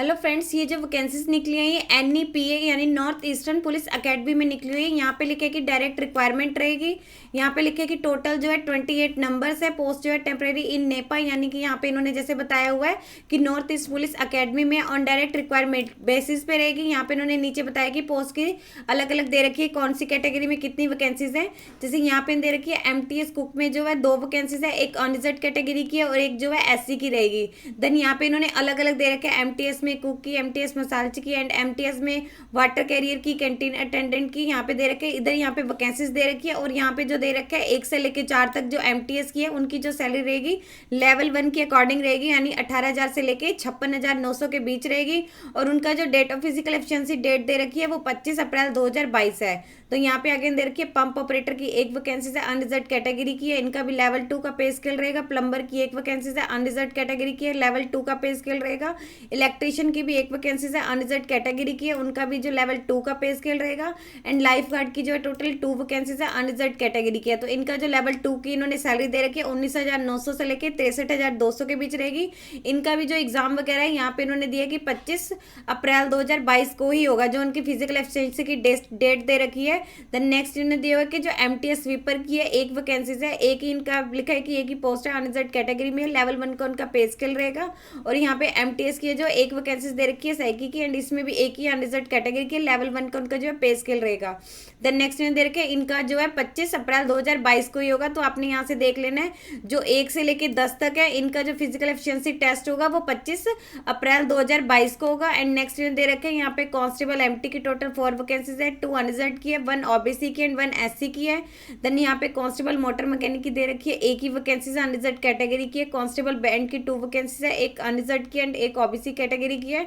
Hello friends, ये जो vacancies निकली है ये NEPA यानी नॉर्थ ईस्टर्न पुलिस एकेडमी में निकली हुई है। यहाँ पे लिखे कि डायरेक्ट रिक्वायरमेंट रहेगी। यहाँ पे लिखे कि टोटल जो है 28 नंबर्स है। पोस्ट जो है टेम्परेरी इन नेपा, यानी कि यहाँ पे इन्होंने जैसे बताया हुआ है कि नॉर्थ ईस्ट पुलिस एकेडमी में ऑन डायरेक्ट रिक्वायरमेंट बेसिस पे रहेगी। यहाँ पे इन्होंने नीचे बताया कि पोस्ट की अलग अलग दे रखी है, कौन सी कैटेगरी में कितनी वैकेंसीज है। जैसे यहाँ पे दे रखी है MTS कुक में जो है 2 वैकेंसीज है, एक अनरिजर्व कैटेगरी की है और एक जो है SC की रहेगी। देन यहाँ पे इन्होंने अलग अलग दे रखे है, MTS में कुक की, MTS मसालची की एंड MTS में वाटर कैरियर की, कैंटीन अटेंडेंट की यहाँ पे दे रखे। इधर यहाँ पे वैकेंसीज दे रखी है और यहाँ पे जो दे रखा है 1 से लेकर 4 तक जो MTS की है उनकी जो सैलरी रहेगी लेवल 1 के अकॉर्डिंग रहेगी, यानी 18,000 से लेके 56,900 के बीच रहेगी। और उनका जो date of physical efficiency date दे रखी है वो 25 अप्रैल 2022 है। तो यहाँ पे आगे दे रखी है पंप ऑपरेटर की एक वैकेंसी है, अनरिजर्व कैटेगरी की है, इनका भी लेवल 2 का पे स्केल रहेगा। प्लम्बर की एक वैकेंसी है, अनरिजर्व कैटेगरी की है, लेवल 2 का पे स्केल रहेगा। इलेक्ट्रिशियन की भी एक वैकेंसी है, अनरिजर्व कैटेगरी की है, उनका भी जो लेवल 2 का पे स्केल रहेगा। एंड लाइफ गार्ड की जो है टोटल 2 वैकेंसी है, अनरिजर्व कैटेगरी की है। तो इनका जो लेवल 2 की इन्होंने सैलरी दे रखी है 19,900 से लेकर 63,200 के बीच रहेगी। इनका भी जो एग्जाम वगैरह है यहाँ पे इन्होंने दिया कि 25 अप्रैल 2022 को ही होगा, जो उनकी फिजिकल एफिशिएंसी की डेट दे रखी है। देन नेक्स्ट इन्होंने दिया हुआ कि जो MTS स्वीपर की है एक वैकेंसी है, एक ही इनका लिखा है कि एक ही पोस्ट है, अनरिजर्व कैटेगरी में लेवल 1 का उनका पे स्केल रहेगा। और यहाँ पे MTS की जो एक वैकेंसी दे रखी है साइकी की, एंड इसमें भी एक ही अनरिजर्व कैटेगरी की लेवल 1 का उनका जो है पे स्केल रहेगा। देन नेक्स्ट इन्होंने दे रखे इनका जो है 25 अप्रैल 2022 को ही होगा। तो आपने यहाँ से देख लेना है जो 1 से लेके 10 तक है इनका जो फिजिकल एफिशिएंसी टेस्ट होगा वो 25 अप्रैल 2022 को होगा। एंड नेक्स्ट इन्होंने दे रखे हैं यहाँ पे कांस्टेबल MT की टोटल 4 वैकेंसीज है, 2 अनरिजर्व की है, 1 OBC की एंड 1 SC की है। देन यहाँ पे कांस्टेबल मोटर मैकेनिक की दे रखी है, एक ही वैकेंसी है, अनरिजर्व कैटेगरी की है। कांस्टेबल बैंड की 2 वैकेंसीज है, एक अनरिजर्व की एंड एक OBC कैटेगरी की है।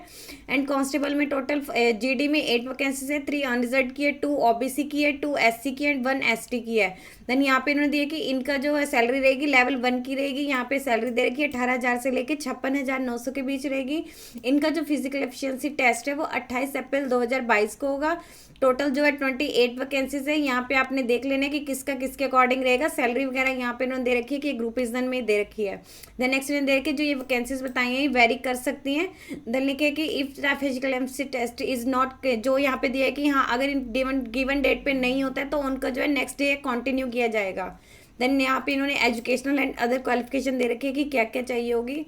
एंड कांस्टेबल में टोटल GD में 8 वैकेंसीज है, 3 अनरिजर्व की है, 2 OBC की है, 2 SC की एंड 1 ST की है। देन यहाँ पे इन्होंने दिया कि इनका जो है सैलरी रहेगी लेवल 1 की रहेगी। यहाँ पे सैलरी दे रखी है 18,000 से लेकर 56,900 के बीच रहेगी। इनका जो फिजिकल एफिशिएंसी टेस्ट है वो 28 अप्रैल 2022 को होगा। टोटल जो है 28 वैकेंसीज है। यहाँ पे आपने देख लेना है कि किसका किसके अकॉर्डिंग रहेगा। सैलरी वगैरह यहाँ पे इन्होंने दे रखी है कि ग्रुप इजन में दे रखी है। देन नेक्स्ट इन्होंने दे रखी जो ये वैकेंसीज बताई हैं ये वेरी कर सकती हैं। देन लिखे कि if physical efficiency test is not, जो यहाँ पे दिया है कि हाँ अगर गिवन डेट पे नहीं होता है तो उनका जो है नेक्स्ट डे कंटिन्यू किया जाएगा। देन यहाँ पे इन्होंने एजुकेशनल एंड अदर क्वालिफिकेशन दे रखी है कि क्या क्या चाहिए होगी।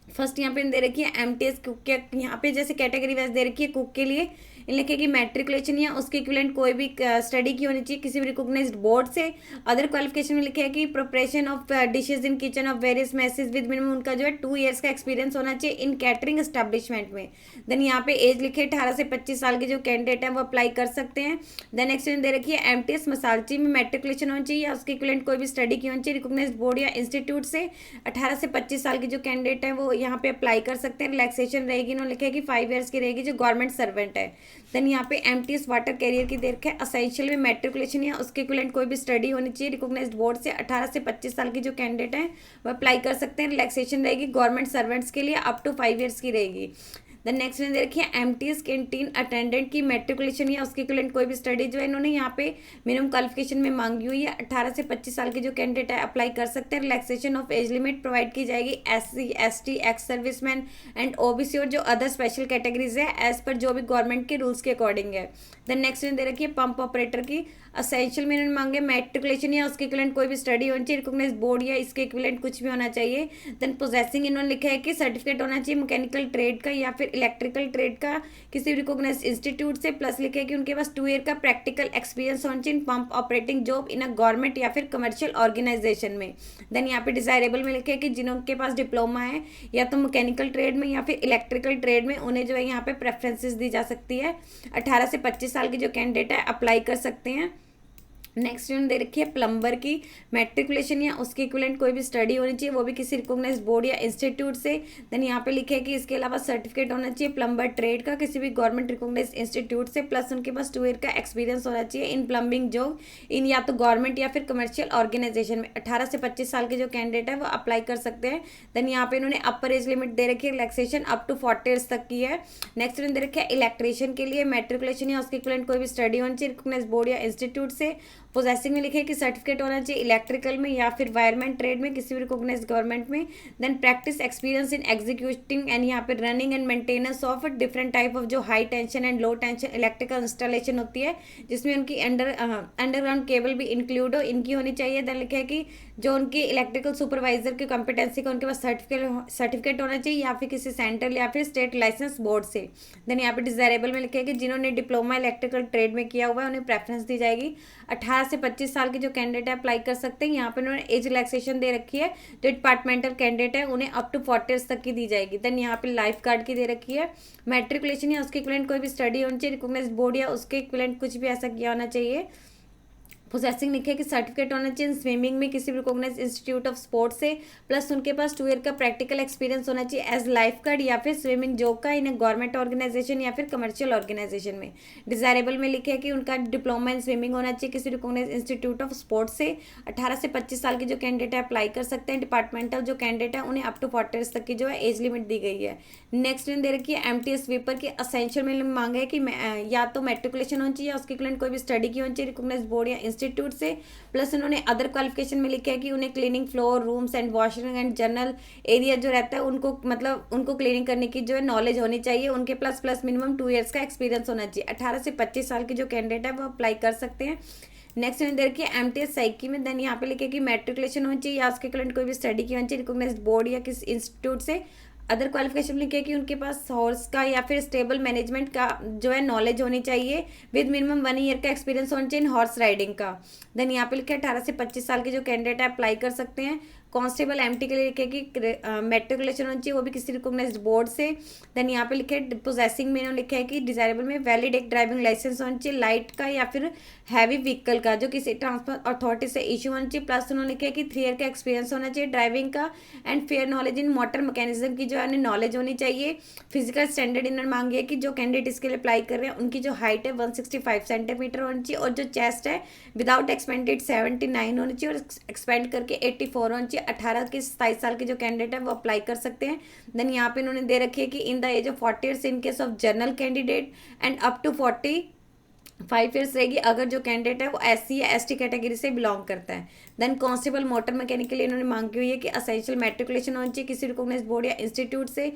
फर्स्ट यहाँ पे दे रखी है MTS कुक के, यहाँ पे जैसे कैटेगरी वाइज दे रखी है कुक के लिए लिखे कि मैट्रिकुलेशन या उसके इक्विवेलेंट कोई भी स्टडी की होनी चाहिए किसी भी रिकॉग्नाइज्ड बोर्ड से। अदर क्वालिफिकेशन में लिखे है कि preparation of dishes in kitchen of various message with minimum उनका जो है 2 ईयर्स का एक्सपीरियंस होना चाहिए इन कैटरिंग एस्टेब्लिशमेंट में। देन यहाँ पे एज लिखे 18 से 25 साल के जो कैंडिडेट हैं वो अप्लाई कर सकते हैं। देन नेक्स्ट दे रखी है MTS मसालची में मैट्रिकुलेशन होनी चाहिए या उसके इक्विवेलेंट कोई भी स्टडी की होनी चाहिए रिकॉग्नाइज्ड बोर्ड या इंस्टीट्यूट से। 18 से 25 साल के जो कैंडिडेट हैं वो यहाँ पे अप्लाई कर सकते हैं। रिलैक्सेशन रहेगी, इन्होंने लिखा है कि 5 ईयर्स की रहेगी जो गवर्नमेंट सर्वेंट है। देन यहाँ पे MTS वाटर कैरियर की देख है असेंशियल में मैट्रिकुलेशन या उसके इक्विवेलेंट कोई भी स्टडी होनी चाहिए रिकॉग्नाइज्ड बोर्ड से। 18 से 25 साल की जो कैंडिडेट हैं वो अप्लाई कर सकते हैं। रिलैक्सेशन रहेगी गवर्नमेंट सर्वेंट्स के लिए अप टू 5 ईयर्स की रहेगी। देन नेक्स्ट में दे रखी है MTS कैंटीन अटेंडेंट की मैट्रिकुलेशन या उसके इक्विवेलेंट कोई भी स्टडी जो है इन्होंने यहाँ पे मिनिमम क्वालिफिकेशन में मांगी हुई है। 18 से 25 साल के जो कैंडिडेट है अप्लाई कर सकते हैं। Relaxation of age limit provide की जाएगी SC ST ex serviceman and OBC और जो अदर स्पेशल कैटेगरीज है एज पर जो भी गवर्नमेंट के रूल्स के अकॉर्डिंग है। देन नेक्स्ट में दे रखी है पंप ऑपरेटर की असेंशियल में इन्होंने मांगे मैट्रिकुलेशन या उसके इक्विवेलेंट कोई भी स्टडी होनी चाहिए रिकॉग्नाइज्ड बोर्ड या इसके इक्विवेलेंट कुछ भी होना चाहिए। देन पोजेसिंग इन्होंने लिखा है कि सर्टिफिकेट होना चाहिए मैकेनिकल ट्रेड का या फिर इलेक्ट्रिकल ट्रेड का किसी भी रिकॉग्नाइज्ड इंस्टीट्यूट से। प्लस लिखा है कि उनके पास 2 ईयर का प्रैक्टिकल एक्सपीरियंस होना चाहिए pump operating job in a government या फिर कमर्शियल ऑर्गेनाइजेशन में। देन यहाँ पे डिजायरेबल में लिखा है कि जिनके पास डिप्लोमा है या तो मैकेनिकल ट्रेड में या फिर इलेक्ट्रिकल ट्रेड में उन्हें जो है यहाँ पे प्रेफरेंसेस दी जा सकती है। 18 से 25 साल के जो कैंडिडेट है अप्लाई कर सकते हैं। नेक्स्ट इन्होंने दे रखी है प्लम्बर की मैट्रिकुलेशन या उसके इक्विवेलेंट कोई भी स्टडी होनी चाहिए वो भी किसी रिकॉग्नाइज्ड बोर्ड या इंस्टीट्यूट से। देन यहाँ पे लिखे है कि इसके अलावा सर्टिफिकेट होना चाहिए प्लम्बर ट्रेड का किसी भी गवर्नमेंट रिकॉग्नाइज्ड इंस्टीट्यूट से। प्लस उनके पास 2 ईयर का एक्सपीरियंस होना चाहिए इन प्लम्बिंग जॉब इन या तो गवर्नमेंट या फिर कमर्शियल ऑर्गेनाइजेशन में। 18 से 25 साल के जो कैंडिडेट है वो अप्लाई कर सकते हैं। देन यहाँ पे इन्होंने अपर एज लिमिट दे रखी है रिलैक्सेशन अप टू 40 ईयर्स तक की है। नेक्स्ट इन्होंने दे रखा है इलेक्ट्रिशियन के लिए मैट्रिकुलेशन या उसके इक्विवेलेंट कोई भी स्टडी होनी चाहिए रिकॉग्नाइज्ड बोर्ड या इंस्टीट्यूट से। पोजेसिंग में लिखा है कि सर्टिफिकेट होना चाहिए इलेक्ट्रिकल में या फिर वायरमैन ट्रेड में किसी भी रिकॉग्नाइज गवर्नमेंट में। Then practice experience in executing and यहाँ पे running and maintenance of different type of जो high tension and low tension electrical installation होती है, जिसमें उनकी अंडरग्राउंड केबल भी इंक्लूड हो, इनकी होनी चाहिए। देन लिखा है कि जो उनकी इलेक्ट्रिकल सुपरवाइजर की कॉम्पिटेंसी का उनके पास सर्टिफिकेट होना चाहिए या फिर किसी सेंट्रल या फिर स्टेट लाइसेंस बोर्ड से। देन यहाँ पे डिजायरेबल में लिखा है कि जिन्होंने डिप्लोमा इलेक्ट्रिकल ट्रेड में किया हुआ है उन्हें प्रेफरेंस दी जाएगी। 18 से 25 साल के जो कैंडिडेट है अप्लाई कर सकते हैं। यहाँ पे उन्होंने एज रिलैक्सेशन दे रखी है। जो डिपार्टमेंटल कैंडिडेट है उन्हें अप टू 40 ईयर्स तक की दी जाएगी। देन यहाँ पे लाइफ गार्ड की दे रखी है। मैट्रिकुलेशन या उसके इक्विवेलेंट कोई भी स्टडी होनी चाहिए, रिकॉग्नाइज्ड बोर्ड या उसके इक्विवेलेंट कुछ भी ऐसा किया होना चाहिए। पोजेसिंग लिखे कि सर्टिफिकेट होना चाहिए स्विमिंग में किसी भी रिकॉग्नाइज्ड इंस्टीट्यूट ऑफ स्पोर्ट्स से, प्लस उनके पास 2 ईयर का प्रैक्टिकल एक्सपीरियंस होना चाहिए एज लाइफ गार्ड या फिर स्विमिंग जॉब का इन ए गवर्नमेंट ऑर्गेनाइजेशन या फिर कमर्शियल ऑर्गेनाइजेशन में। डिजायरेबल में लिखे है कि उनका डिप्लोमा इन स्विमिंग होना चाहिए किसी रिकॉग्नाइज्ड इंस्टीट्यूट ऑफ स्पोर्ट्स से। 18 से 25 साल के जो कैंडिडेट है अप्लाई कर सकते हैं। डिपार्टमेंटल जो कैंडिडेट है उन्हें अप टू 40 ईयर्स तक की जो है एज लिमिट दी गई है। नेक्स्ट दे रखी है एमटीएस स्वीपर की असेंशियल में मांगा है कि या तो मैट्रिकुलेशन होनी चाहिए या उसके इक्विवेलेंट कोई भी स्टडी की होनी चाहिए रिकॉग्नाइज्ड बोर्ड या इंस्टीट्यूट से, प्लस उन्होंने अदर क्वालिफिकेशन में लिखा है कि उन्हें cleaning floor rooms and washroom and general area जो रहता है उनको मतलब उनको क्लीनिंग करने की जो है नॉलेज होनी चाहिए। उनके प्लस मिनिमम 2 ईयर्स का एक्सपीरियंस होना चाहिए। 18 से 25 साल के जो कैंडिडेट है वो अप्लाई कर सकते हैं। नेक्स्ट मैंने देखिए एमटीएस साइकी में देन यहाँ पे लिखे कि मैट्रिकुलेशन होनी चाहिए या उसके इक्विवेलेंट कोई भी स्टडी की होनी चाहिए रिकॉग्नाइज्ड बोर्ड या किसी इंस्टीट्यूट से। अदर क्वालिफिकेशन लिखे कि उनके पास हॉर्स का या फिर स्टेबल मैनेजमेंट का जो है नॉलेज होनी चाहिए विद मिनिमम 1 ईयर का एक्सपीरियंस होना चाहिए इन हॉर्स राइडिंग का। देन यहाँ पे लिखा है 18 से 25 साल के जो कैंडिडेट है अप्लाई कर सकते हैं। कांस्टेबल एमटी के लिए लिखे कि मैट्रिकुलेशन होनी चाहिए वो भी किसी रिकॉग्नाइज्ड बोर्ड से। देन यहाँ पे लिखे है पोजेसिंग में लिखा है कि डिजायरेबल में वैलिड एक ड्राइविंग लाइसेंस होना चाहिए लाइट का या फिर हैवी व्हीकल का जो किसी ट्रांसपोर्ट अथॉरिटी से इशू होना चाहिए, प्लस उन्होंने लिखा है कि 3 ईयर का एक्सपीरियंस होना चाहिए ड्राइविंग का and fair knowledge in motor mechanism की जो है नॉलेज होनी चाहिए। फिजिकल स्टैंडर्ड इन्होंने मांगी है कि जो कैंडिडेट इसके लिए अप्लाई कर रहे हैं उनकी जो हाइट है 165 सेंटीमीटर होनी चाहिए और जो चेस्ट है विदाउट एक्सपेंडेड 79 होनी चाहिए और एक्सपेंड करके 84 होनी चाहिए। 18 के 27 साल के जो कैंडिडेट है वो अप्लाई कर सकते हैं। देन यहाँ पे इन्होंने दे रखी है कि in the age of 40 years in case of general candidate and up to 45 years रहेगी अगर जो कैंडिडेट है वो एससी या एसटी कैटेगरी से बिलोंग करता है। देन कांस्टेबल मोटर मैकेनिक के लिए इन्होंने मांगी हुई है कि असेंशियल मैट्रिकुलेशन होनी चाहिए किसी रिकॉग्नाइज्ड बोर्ड या इंस्टीट्यूट से।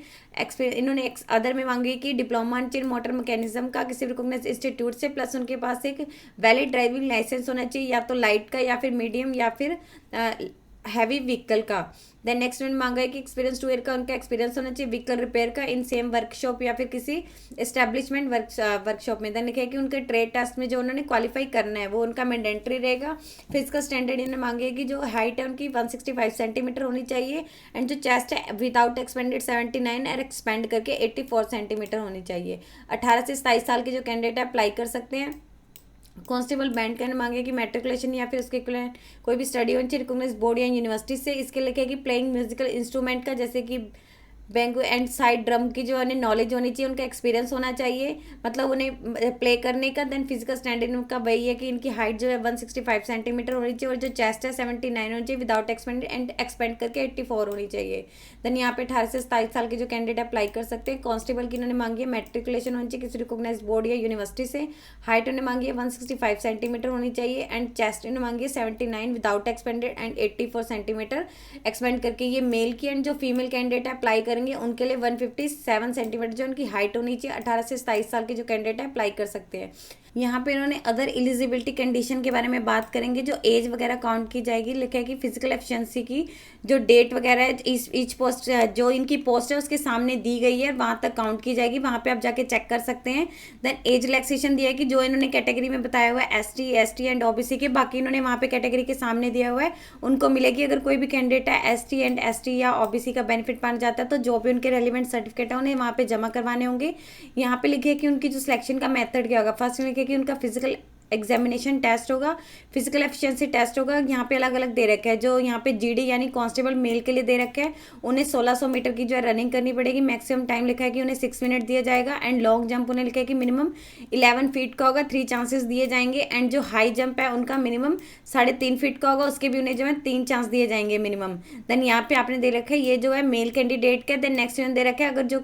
इन्होंने अदर में मांगी है कि डिप्लोमा इन मोटर मैकेनिज्म का किसी रिकॉग्नाइज्ड इंस्टीट्यूट से, प्लस उनके पास एक वैलिड ड्राइविंग लाइसेंस होना चाहिए या तो लाइट का या फिर मीडियम या फिर हैवी व्हीकल का। देन नेक्स्ट में मांगा है कि एक्सपीरियंस 2 ईयर का उनका एक्सपीरियंस होना चाहिए व्हीकल रिपेयर का इन सेम वर्कशॉप या फिर किसी एस्टेब्लिशमेंट वर्कशॉप में। देन लिखा है कि उनके ट्रेड टेस्ट में जो उन्होंने क्वालिफाई करना है वो उनका मैंडेटरी रहेगा। फिजिकल स्टैंडर्ड इन्होंने मांगे कि जो हाइट है उनकी 165 सेंटीमीटर होनी चाहिए एंड जो चेस्ट है विदाउट एक्सपेंडेड 79 और एक्सपेंड करके 84 सेंटीमीटर होनी चाहिए। 18 से 27 साल के जो कैंडिडेट है अप्लाई कर सकते हैं। कांस्टेबल बैंड का मांगे कि मैट्रिकुलेशन या फिर उसके इक्विवेलेंट कोई भी स्टडी होनी चाहिए रिकॉग्नाइज्ड बोर्ड या यूनिवर्सिटी से। इसके लिखे कि प्लेइंग म्यूजिकल इंस्ट्रूमेंट का जैसे कि बैंगो एंड साइड ड्रम की जो है नॉलेज होनी चाहिए, उनका एक्सपीरियंस होना चाहिए मतलब उन्हें प्ले करने का। देन फिजिकल स्टैंडर्ड उनका वही है कि इनकी हाइट जो है 165 सेंटीमीटर होनी चाहिए और जो चेस्ट है 79 होनी चाहिए विदाउट एक्सपेंड एंड एक्सपेंड करके 84 होनी चाहिए। देन यहाँ पे 18 से 27 साल के जो कैंडिडेट अप्लाई कर सकते हैं। कांस्टेबल की इन्होंने मांगी है मैट्रिकुलेशन होनी चाहिए किसी रिकॉग्नाइज्ड बोर्ड या यूनिवर्सिटी से। हाइट उन्हें मांगी है 165 सेंटीमीटर होनी चाहिए एंड चेस्ट उन्हें मांगी है 79 without expanded and 84 centimetre expand करके। ये मेल की एंड जो फीमेल कैंडिडेट अप्लाई करेंगे उनके लिए 157 सेंटीमीटर जो उनकी हाइट होनी चाहिए। 18 से 27 साल के जो कैंडिडेट है अप्लाई कर सकते हैं। यहाँ पे इन्होंने अदर एलिजिबिलिटी कंडीशन के बारे में बात करेंगे जो एज वगैरह काउंट की जाएगी। लिखा है कि फिजिकल एफिशिएंसी की जो डेट वगैरह है ईच पोस्ट जो इनकी पोस्ट है उसके सामने दी गई है वहाँ तक काउंट की जाएगी, वहाँ पे आप जाके चेक कर सकते हैं। देन एज रिलैक्सेशन दिया है कि जो इन्होंने कैटेगरी में बताया हुआ है एसटी एंड ओबीसी के, बाकी इन्होंने वहाँ पे कैटेगरी के सामने दिया हुआ है उनको मिलेगी। अगर कोई भी कैंडिडेट है एसटी या ओबीसी का बेनिफिट पाना चाहता है तो जो भी उनके रेलिवेंट सर्टिफिकेट है उन्हें वहाँ पे जमा करवाने होंगे। यहाँ पे लिखे कि उनकी जो सिलेक्शन का मेथड क्या होगा। फर्स्ट लिखे कि उनका फिजिकल एग्जामिनेशन टेस्ट होगा, फिजिकल एफिशिएंसी टेस्ट होगा। यहाँ पे अलग अलग दे रखा है। जो यहाँ पे जीडी यानी कांस्टेबल मेल के लिए दे रखा है उन्हें 1600 मीटर की जो है रनिंग करनी पड़ेगी। मैक्सिमम टाइम लिखा है कि उन्हें 6 मिनट दिया जाएगा एंड लॉन्ग जंप उन्हें लिखा है कि मिनिमम 11 फीट का होगा, 3 चांसेस दिए जाएंगे एंड जो हाई जंप है उनका मिनिमम 3.5 फीट का होगा, उसके भी उन्हें जो है 3 चांस दिए जाएंगे मिनिमम। देन यहाँ पे आपने दे रखा है ये जो है मेल कैंडिडेट का। देन नेक्स्ट दे रखा है अगर जो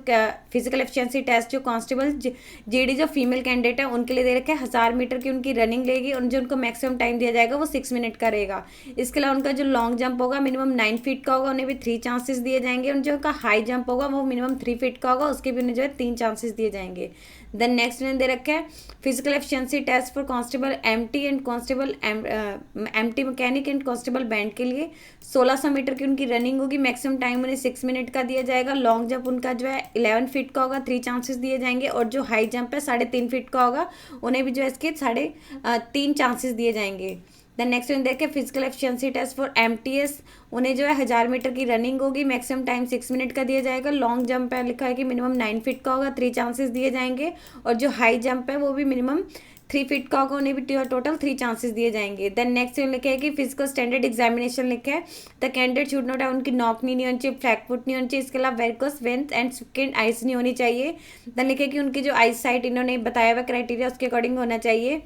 फिजिकल एफिशिएंसी टेस्ट जो कांस्टेबल जीडी जो फीमेल कैंडिडेट है उनके लिए दे रखा है 1000 मीटर की उनकी रनिंग लेगी और जो उनको मैक्सिमम टाइम दिया जाएगा वो 6 मिनट का रहेगा। इसके अलावा उनका जो लॉन्ग जंप होगा मिनिमम 9 फीट का होगा, उन्हें भी 3 चांसेस दिए जाएंगे। और जो उनका हाई जंप होगा वो मिनिमम 3 फीट का होगा, उसके भी उन्हें जो है 3 चांसेस दिए जाएंगे। देन नेक्स्ट उन्हें दे रखा है physical efficiency test for constable MT and constable MT mechanic and constable band के लिए 1600 मीटर की उनकी रनिंग होगी, मैक्सिमम टाइम उन्हें 6 मिनट का दिया जाएगा। लॉन्ग जंप उनका जो है 11 फीट का होगा, 3 चांसेस दिए जाएंगे। और जो हाई जंप है 3.5 फीट का होगा, उन्हें भी जो है इसके 3.5 चांसेस दिए जाएंगे। देन नेक्स्ट उन्हें देखें physical efficiency test for MTS, उन्हें जो है 1000 मीटर की रनिंग होगी, मैक्सिमम टाइम 6 मिनट का दिया जाएगा। लॉन्ग जंप है लिखा है कि मिनिमम 9 फीट का होगा, 3 चांसेस दिए जाएंगे। और जो हाई जंप है वो भी मिनिमम 3 फीट का होगा, उन्हें भी टोटल 3 चांसेस दिए जाएंगे। देन नेक्स्ट लिखा है कि फिजिकल स्टैंडर्ड एग्जामिनेशन लिखा है द कैंडिडेट शुड नॉट है, उनकी नॉक नहीं होनी चाहिए, फ्लैट फुट नहीं होनी चाहिए, इसके अलावा varicose veins and skin ice नहीं होनी चाहिए। देन लिखा है कि उनकी जो आई साइट इन्होंने बताया हुआ क्राइटेरिया उसके अकॉर्डिंग होना चाहिए।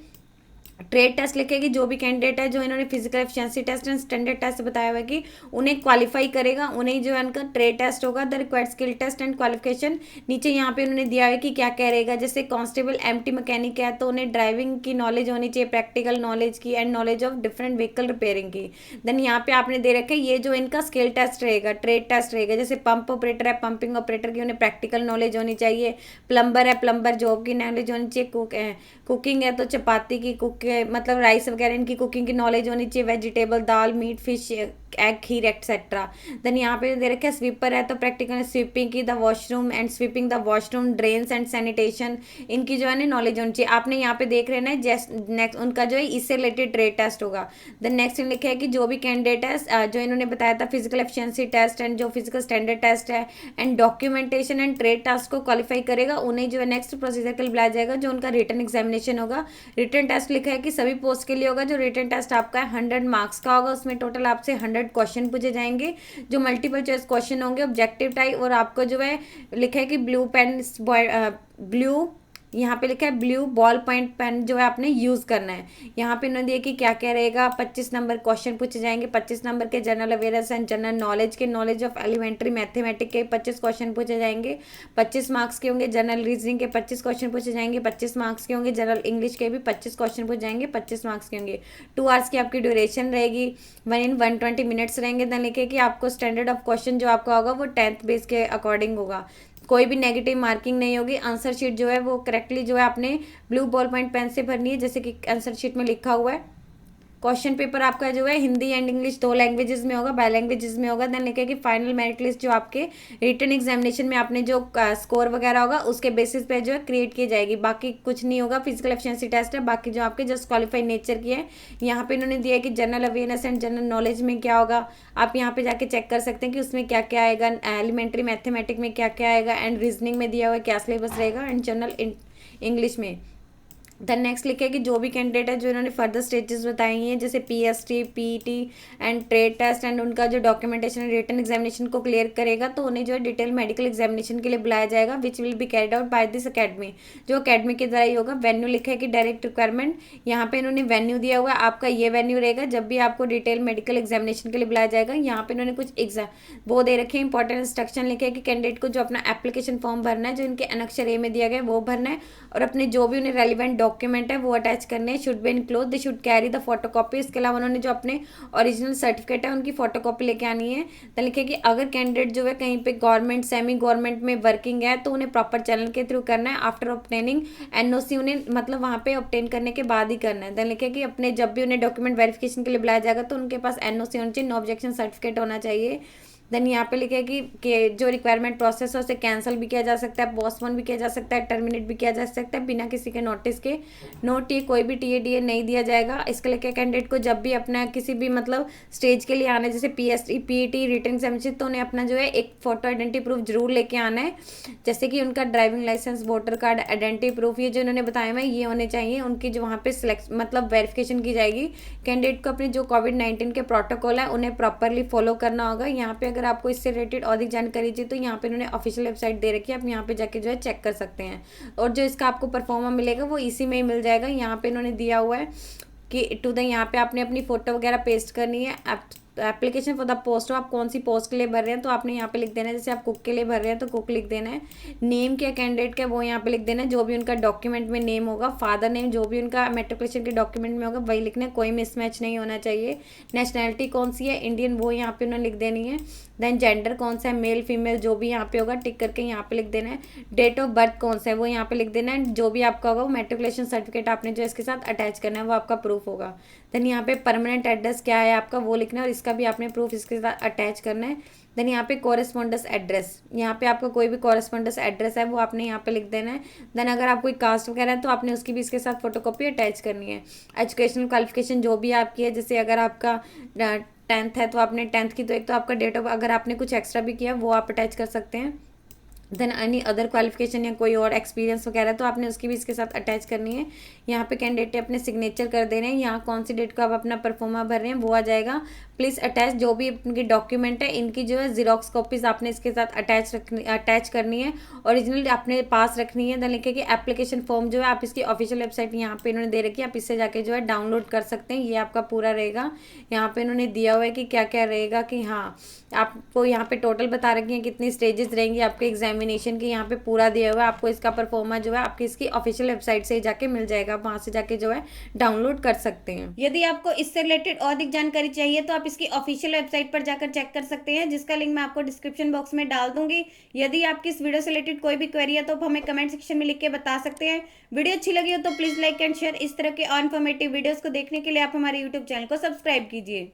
ट्रेड टेस्ट लिखेगी जो भी कैंडिडेट है जो इन्होंने physical efficiency test and standard test बताया हुआ है कि उन्हें क्वालिफाई करेगा, उन्हें जो है उनका ट्रेड टेस्ट होगा। The required skill test and qualification नीचे यहाँ पे उन्होंने दिया है कि क्या क्या रहेगा। जैसे कांस्टेबल एमटी मैकेनिक है तो उन्हें ड्राइविंग की नॉलेज होनी चाहिए, प्रैक्टिकल नॉलेज की and knowledge of different vehicle repairing की। देन यहाँ पे आपने दे रखा है ये जो इनका स्किल टेस्ट रहेगा, ट्रेड टेस्ट रहेगा। जैसे पंप ऑपरेटर है, पंपिंग ऑपरेटर की उन्हें प्रैक्टिकल नॉलेज होनी चाहिए। प्लम्बर है, प्लम्बर जॉब की नॉलेज होनी चाहिए। कुकिंग है तो चपाती की कुक मतलब राइस वगैरह इनकी कुकिंग की नॉलेज होनी चाहिए। वेजिटेबल, दाल, मीट, फिश, एग, खीर एक्सेट्रा। देन यहाँ पे दे रखे स्वीपर है तो प्रैक्टिकल स्वीपिंग की, the washroom and sweeping the washroom, drains and sanitation, इनकी जो है ना नॉलेज होनी चाहिए। आपने यहाँ पे देख रहे हैं ना जस्ट नेक्स्ट उनका जो है इससे रिलेटेड ट्रेड टेस्ट होगा। देन नेक्स्ट लिखा है कि जो भी कैंडिडेट है जो इन्होंने बताया था फिजिकल एफिशिएंसी टेस्ट एंड जो फिजिकल स्टैंडर्ड टेस्ट है and documentation and trade task को क्वालिफाई करेगा, उन्हें जो है नेक्स्ट प्रोसीजर के लिए बुलाया जाएगा जो उनका रिटन एग्जामिनेशन होगा। रिटन टेस्ट लिखा है कि सभी पोस्ट के लिए होगा। जो रिटन टेस्ट आपका 100 मार्क्स का होगा, उसमें टोटल आपसे 100 क्वेश्चन पूछे जाएंगे जो मल्टीपल चॉइस क्वेश्चन होंगे, ऑब्जेक्टिव टाइप। और आपको जो है लिखा है कि ब्लू यहाँ पे लिखा है ब्लू बॉल पॉइंट पेन जो है आपने यूज़ करना है। यहाँ पे उन्होंने दिया कि क्या क्या रहेगा। 25 नंबर क्वेश्चन पूछे जाएंगे, 25 नंबर के general awareness and general knowledge के, नॉलेज ऑफ एलिमेंट्री मैथमेटिक के 25 क्वेश्चन पूछे जाएंगे, 25 मार्क्स के होंगे। जनरल रीजनिंग के 25 क्वेश्चन पूछे जाएंगे, 25 मार्क्स के होंगे। जनरल इंग्लिश के भी 25 क्वेश्चन पूछे जाएंगे, 25 मार्क्स के होंगे। 2 आवर्स की आपकी ड्यूरेशन रहेगी, 120 मिनट्स रहेंगे। देन लिखे कि आपको स्टैंडर्ड ऑफ क्वेश्चन जो आपका होगा वो 10th बेस के अकॉर्डिंग होगा, कोई भी नेगेटिव मार्किंग नहीं होगी। आंसर शीट जो है वो करेक्टली जो है आपने ब्लू बॉल पॉइंट पेन से भरनी है जैसे कि आंसर शीट में लिखा हुआ है। क्वेश्चन पेपर आपका जो है हिंदी एंड इंग्लिश 2 लैंग्वेजेस में होगा, बाय लैंग्वेजेस में होगा। देन लिखा कि फाइनल मेरिट लिस्ट जो आपके रिटन एग्जामिनेशन में आपने जो स्कोर वगैरह होगा उसके बेसिस पे जो है क्रिएट की जाएगी, बाकी कुछ नहीं होगा। फिजिकल एफिशिएंसी टेस्ट है, बाकी जो आपके जस्ट क्वालिफाइड नेचर की है। यहाँ पे इन्होंने दिया है कि general awareness and general knowledge में क्या होगा, आप यहाँ पे जाके चेक कर सकते हैं कि उसमें क्या क्या आएगा। एलिमेंट्री मैथमेटिक में क्या क्या आएगा एंड रीजनिंग में दिया हुआ है क्या सिलेबस रहेगा एंड जनरल इंग्लिश में। देन नेक्स्ट लिखे कि जो भी कैंडिडेट है जो इन्होंने फर्दर स्टेजेस बताई हैं जैसे PST, PT and trade test and उनका जो डॉक्यूमेंटेशन एंड रिटन एग्जामिनेशन को क्लियर करेगा तो उन्हें जो है डिटेल मेडिकल एग्जामिनेशन के लिए बुलाया जाएगा, which will be carried out by this academy, जो अकेडमी के द्वारा ही होगा। वेन्यू लिखा है कि डायरेक्ट रिक्वायरमेंट, यहाँ पे इन्होंने वेन्यू दिया हुआ है, आपका ये वेन्यू रहेगा जब भी आपको डिटेल मेडिकल एग्जामिनेशन के लिए बुलाया जाएगा। यहाँ पे इन्होंने कुछ वो दे रखे हैं इंपॉर्टेंट इंस्ट्रक्शन लिखे है कि कैंडिडेट को जो अपना एप्लीकेशन फॉर्म भरना है जो इनके अनक्षर ए में दिया गया है वो भरना है, और अपने जो भी उन्हें रेलिवेंट डॉक्यूमेंट है वो अटैच करने हैं। Should be include, they should carry the photocopy. इसके अलावा उन्होंने जो अपने ओरिजिनल सर्टिफिकेट है उनकी फोटोकॉपी लेके आनी है। तो लिखे कि अगर कैंडिडेट जो है कहीं पे गवर्नमेंट, सेमी गवर्नमेंट में वर्किंग है तो उन्हें प्रॉपर चैनल के थ्रू करना है। आफ्टर ऑब्टेनिंग एनओसी उन्हें मतलब वहाँ पे ऑब्टेन करने के बाद ही करना है। देन लिखे कि अपने जब भी उन्हें डॉक्यूमेंट वेरिफिकेशन के लिए बुलाया जाएगा तो उनके पास एनओसी होनी चाहिए, नो ऑब्जेक्शन सर्टिफिकेट होना चाहिए। देन यहाँ पे लिखे कि जो रिक्वायरमेंट प्रोसेस है उसे कैंसिल भी किया जा सकता है, पोस्टपोन भी किया जा सकता है, टर्मिनेट भी किया जा सकता है बिना किसी के नोटिस के। नोट ये कोई भी टीए नहीं दिया जाएगा। इसके लिए कैंडिडेट को जब भी अपना किसी भी मतलब स्टेज के लिए आना है जैसे पीएसटी, पीईटी, रिटन एग्जामिनेशन तो उन्हें अपना जो है एक फोटो आइडेंटिटी प्रूफ जरूर लेके आना है, जैसे कि उनका driving licence, voter card, identity proof, ये जो उन्होंने बताया मैं ये होने चाहिए। उनकी जो वहाँ पे सिलेक्ट मतलब वेरिफिकेशन की जाएगी। कैंडिडेट को अपने जो कोविड-19 के प्रोटोकॉल है उन्हें प्रॉपरली फॉलो करना होगा। यहाँ पे अगर आपको इससे रिलेटेड अधिक जानकारी चाहिए तो यहाँ पे इन्होंने ऑफिशियल वेबसाइट दे रखी है, आप यहाँ पे जाके जो है चेक कर सकते हैं। और जो इसका आपको परफॉर्मा मिलेगा वो इसी में ही मिल जाएगा। यहाँ पे इन्होंने दिया हुआ है कि टू द यहाँ पे आपने अपनी फोटो वगैरह पेस्ट करनी है। एप्लीकेशन फॉर द पोस्ट हो, आप कौन सी पोस्ट के लिए भर रहे हैं तो आपने यहाँ पे लिख देना है। जैसे आप कुक के लिए भर रहे हैं तो कुक लिख देना है। नेम क्या कैंडिडेट का वो यहाँ पे लिख देना है, जो भी उनका डॉक्यूमेंट में नेम होगा, फादर नेम जो भी उनका मेट्रिकुलेशन के डॉक्यूमेंट में होगा वही लिखना है, कोई मिसमैच नहीं होना चाहिए। नेशनैलिटी कौन सी है, इंडियन, वो यहाँ पे उन्होंने लिख देनी है। देन जेंडर कौन सा है, मेल फीमेल जो भी यहाँ पे होगा टिक करके यहाँ पे लिख देना है। डेट ऑफ बर्थ कौन सा है वो यहाँ पे लिख देना है। जो भी आपका होगा वो मेट्रिकुलेशन सर्टिफिकेट आपने जो इसके साथ अटैच करना है वो आपका प्रूफ होगा। देन यहाँ पे परमानेंट एड्रेस क्या है आपका वो लिखना है और इसका भी आपने प्रूफ इसके साथ अटैच करना है। देन यहाँ पे कॉरेस्पॉन्डेंस एड्रेस, यहाँ पे आपका कोई भी कॉरेस्पॉन्डेंस एड्रेस है वो आपने यहाँ पे लिख देना है। देन अगर आप कोई कास्ट वगैरह है तो आपने उसकी भी इसके साथ फोटोकॉपी अटैच करनी है। एजुकेशनल क्वालिफिकेशन जो भी आपकी है, जैसे अगर आपका 10th है तो आपने 10th की, तो एक तो आपका डेट ऑफ, अगर आपने कुछ एक्स्ट्रा भी किया वो आप अटैच कर सकते हैं। देन एनी अदर क्वालिफिकेशन या कोई और एक्सपीरियंस वगैरह तो आपने उसकी भी इसके साथ अटैच करनी है। यहाँ पे कैंडिडेट अपने सिग्नेचर कर देने हैं, यहाँ कौन सी डेट को आप अपना परफॉर्मा भर रहे हैं वो आ जाएगा। प्लीज़ अटैच जो भी इनकी डॉक्यूमेंट है इनकी जो है जीरोक्स कॉपीज आपने इसके साथ अटैच करनी है, ओरिजिनल अपने पास रखनी है। देन लिखे कि एप्लीकेशन फॉर्म जो है आप इसकी ऑफिशियल वेबसाइट यहाँ पे इन्होंने दे रखी है, आप इससे जाके जो है डाउनलोड कर सकते हैं। ये आपका पूरा रहेगा, यहाँ पे इन्होंने दिया हुआ है कि क्या क्या रहेगा, कि हाँ आपको यहाँ पे टोटल बता रखी है कितनी स्टेजेस रहेंगी आपके एग्जामिनेशन की, यहाँ पे पूरा दिया हुआ है। आपको इसका परफॉर्मा जो है आपकी इसकी ऑफिशियल वेबसाइट से जाके मिल जाएगा, वहाँ से जाके जो है डाउनलोड कर सकते हैं। यदि आपको इससे रिलेटेड और अधिक जानकारी चाहिए तो आप इसकी ऑफिशियल वेबसाइट पर जाकर चेक कर सकते हैं, जिसका लिंक मैं आपको डिस्क्रिप्शन बॉक्स में डाल दूंगी। यदि आपकी इस वीडियो से रिलेटेड कोई भी क्वेरी है तो आप हमें कमेंट सेक्शन में लिख के बता सकते हैं। वीडियो अच्छी लगी हो तो प्लीज लाइक एंड शेयर। इस तरह के और इन्फॉर्मेटिव वीडियोस को देखने के लिए आप हमारे यूट्यूब चैनल को सब्सक्राइब कीजिए।